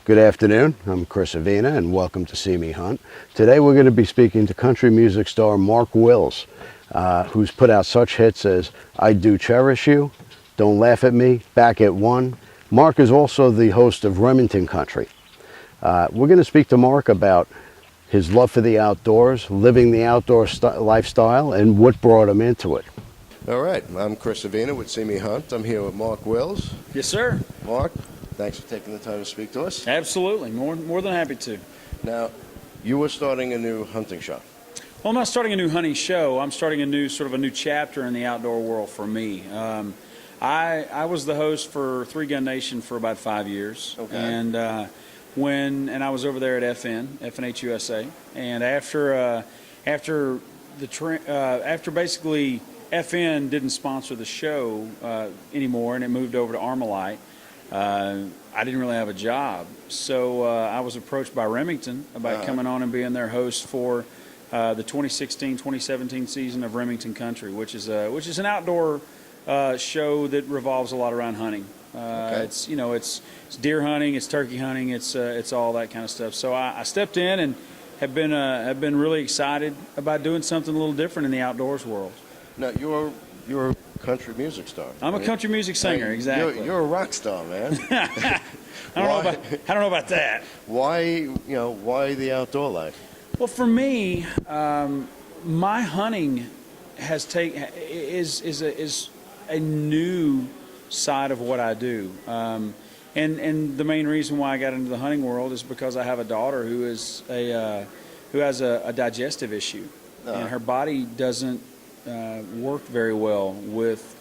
Good afternoon, I'm Chris Avena and welcome to See Me Hunt. Today we're going to be speaking to country music star Mark Wills, who's put out such hits as I Do Cherish You, Don't Laugh at Me, Back at One. Mark is also the host of Remington Country. We're going to speak to Mark about his love for the outdoors, living the outdoor lifestyle, and what brought him into it. All right, I'm Chris Avena with See Me Hunt. I'm here with Mark Wills. Yes, sir. Mark, thanks for taking the time to speak to us. Absolutely. More than happy to. Now, you were starting a new hunting show. Well, I'm not starting a new hunting show. I'm starting a new chapter in the outdoor world for me. I was the host for Three Gun Nation for about 5 years. Okay. And I was over there at FNH USA. And after basically FN didn't sponsor the show anymore, and it moved over to Armalite, I didn't really have a job. So I was approached by Remington about coming on and being their host for the 2016-2017 season of Remington Country, which is an outdoor show that revolves a lot around hunting. Okay. It's deer hunting, it's turkey hunting, it's all that kind of stuff. So I stepped in and have been really excited about doing something a little different in the outdoors world. Now, you're a country music star. I'm a country music singer, exactly. You're a rock star, man. I don't know about that. Why the outdoor life? Well, for me, my hunting is a new side of what I do, and the main reason why I got into the hunting world is because I have a daughter who has a digestive issue, and her body doesn't work very well with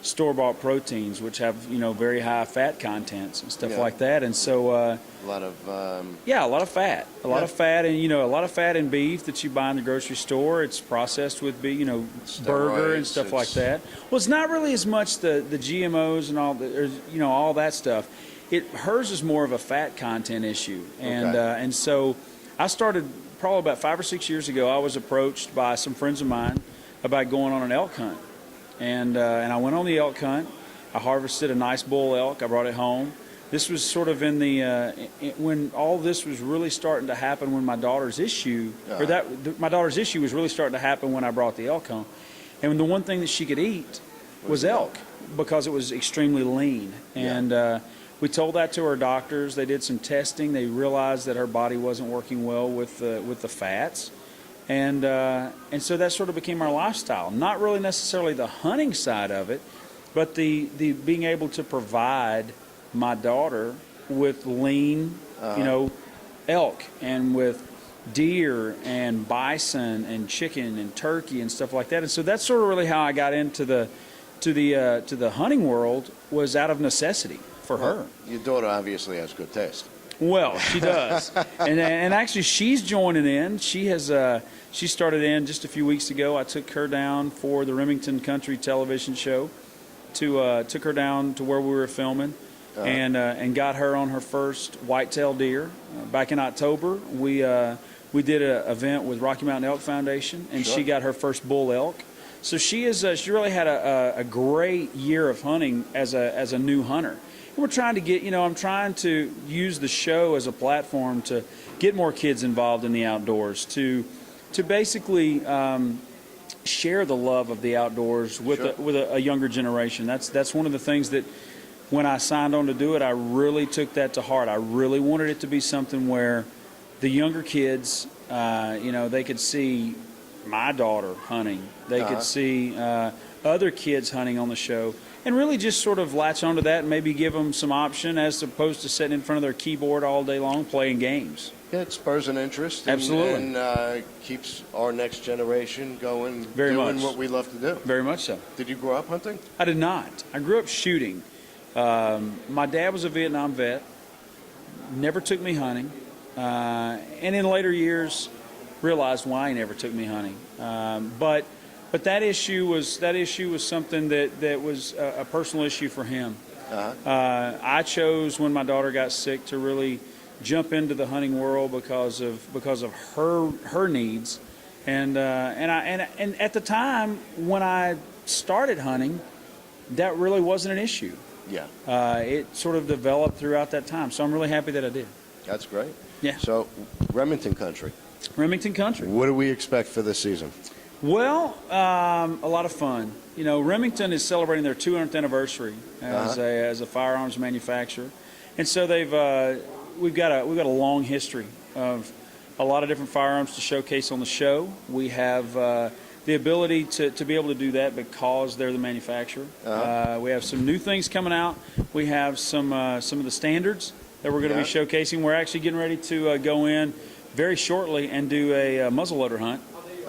store-bought proteins, which have very high fat contents and stuff like that, and so a lot of fat, a lot of fat, and a lot of fat in beef that you buy in the grocery store. It's processed with burger and stuff like that. Well, it's not really as much the GMOs and all that stuff. Hers is more of a fat content issue, and so I started probably about 5 or 6 years ago. I was approached by some friends of mine about going on an elk hunt, and I went on the elk hunt. I harvested a nice bull elk. I brought it home. This was sort of in the when all this was really starting to happen. When my daughter's issue, my daughter's issue was really starting to happen when I brought the elk home, and the one thing that she could eat was elk because it was extremely lean. And we told that to her doctors. They did some testing. They realized that her body wasn't working well with the fats. And so that sort of became our lifestyle. Not really necessarily the hunting side of it, but the being able to provide my daughter with lean, elk, and with deer and bison and chicken and turkey and stuff like that. And so that's sort of really how I got into the hunting world, was out of necessity for her. Your daughter obviously has good taste. Well, she does, and actually she's joining in. She started in just a few weeks ago. I took her down for the Remington Country television show. Took her down to where we were filming, and got her on her first whitetail deer. Back in October, we did an event with Rocky Mountain Elk Foundation, and she got her first bull elk. So she really had a great year of hunting as a new hunter. We're trying to get, I'm trying to use the show as a platform to get more kids involved in the outdoors, to basically share the love of the outdoors with a younger generation. That's one of the things that when I signed on to do it, I really took that to heart. I really wanted it to be something where the younger kids, they could see my daughter hunting. They could see other kids hunting on the show, and really just sort of latch onto that and maybe give them some option as opposed to sitting in front of their keyboard all day long playing games. Yeah, it spurs an interest. Absolutely. And keeps our next generation going, doing what we love to do. Very much so. Did you grow up hunting? I did not. I grew up shooting. My dad was a Vietnam vet. Never took me hunting. And in later years, realized why he never took me hunting. But that issue was something that was a personal issue for him. I chose when my daughter got sick to really jump into the hunting world because of her needs, and at the time when I started hunting, that really wasn't an issue. Yeah. It sort of developed throughout that time, so I'm really happy that I did. That's great. Yeah. So, Remington Country. Remington Country. What do we expect for this season? Well, a lot of fun. You know, Remington is celebrating their 200th anniversary as a firearms manufacturer, and so we've got a long history of a lot of different firearms to showcase on the show. We have the ability to be able to do that because they're the manufacturer. We have some new things coming out. We have some of the standards that we're going to be showcasing. We're actually getting ready to go in very shortly and do a muzzleloader hunt,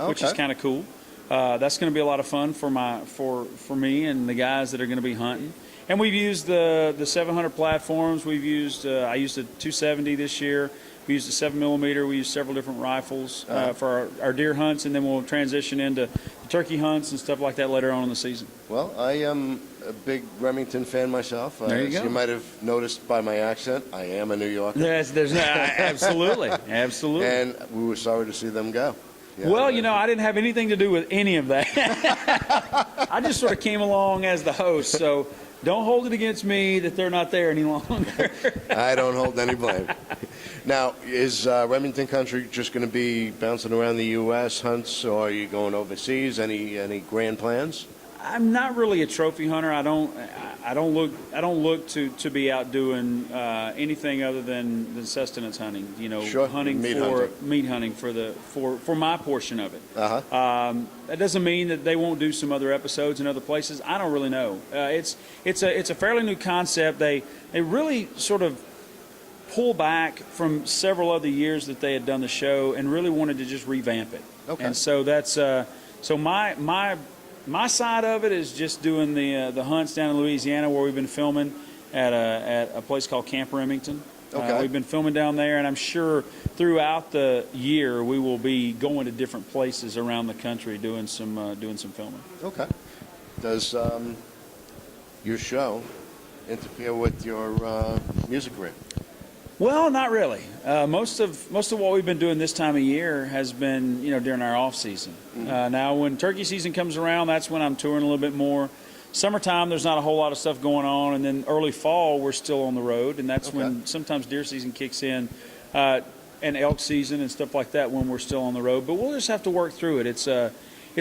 which is kind of cool. That's going to be a lot of fun for me and the guys that are going to be hunting. And we've used the 700 platforms. We've used I used a 270 this year. We used a 7mm. We used several different rifles for our deer hunts, and then we'll transition into turkey hunts and stuff like that later on in the season. Well, I am a big Remington fan myself. There you go. As you might have noticed by my accent, I am a New Yorker. Absolutely. And we were sorry to see them go. Yeah, well, you know, I didn't have anything to do with any of that. I just sort of came along as the host, so don't hold it against me that they're not there any longer. I don't hold any blame. Now, is Remington Country just going to be bouncing around the U.S. hunts, or are you going overseas? Any grand plans? I'm not really a trophy hunter. I don't look to be out doing anything other than sustenance hunting. You know, hunting meat hunting for my portion of it. That doesn't mean that they won't do some other episodes in other places. I don't really know. It's a fairly new concept. They really sort of pull back from several other years that they had done the show and really wanted to just revamp it. Okay. And so that's so my side of it is just doing the hunts down in Louisiana, where we've been filming at a place called Camp Remington. Okay. We've been filming down there, and I'm sure throughout the year we will be going to different places around the country doing some filming. Okay. Does your show interfere with your music career? Well, not really. Most of what we've been doing this time of year has been, you know, during our off season. Now, when turkey season comes around, that's when I'm touring a little bit more. Summertime, there's not a whole lot of stuff going on, and then early fall, we're still on the road, and that's when sometimes deer season kicks in, and elk season and stuff like that when we're still on the road. But we'll just have to work through it. It's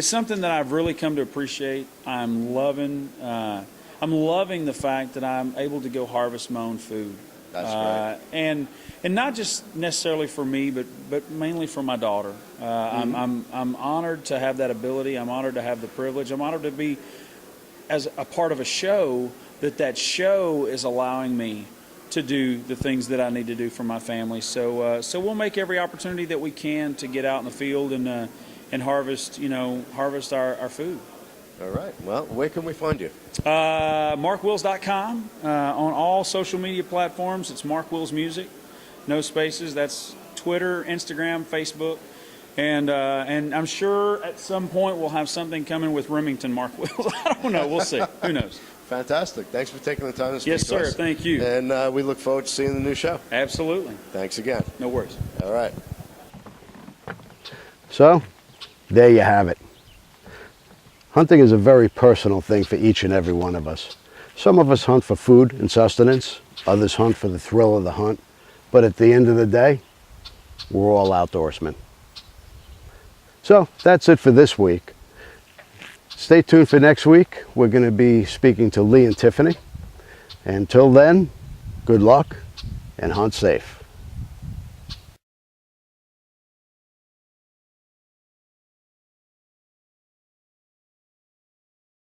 something that I've really come to appreciate. I'm loving the fact that I'm able to go harvest my own food. That's right. And not just necessarily for me, but mainly for my daughter. I'm honored to have that ability. I'm honored to have the privilege. I'm honored to be as a part of a show that show is allowing me to do the things that I need to do for my family. So we'll make every opportunity that we can to get out in the field and harvest our food. All right. Well, where can we find you? MarkWills.com. On all social media platforms, it's Mark Wills Music. No spaces. That's Twitter, Instagram, Facebook. And I'm sure at some point we'll have something coming with Remington Mark Wills. I don't know. We'll see. Who knows? Fantastic. Thanks for taking the time to speak Yes, to us. sir. Thank you. And we look forward to seeing the new show. Absolutely. Thanks again. No worries. All right. So, there you have it. Hunting is a very personal thing for each and every one of us. Some of us hunt for food and sustenance, others hunt for the thrill of the hunt, but at the end of the day, we're all outdoorsmen. So that's it for this week. Stay tuned for next week. We're going to be speaking to Lee and Tiffany. Until then, good luck and hunt safe.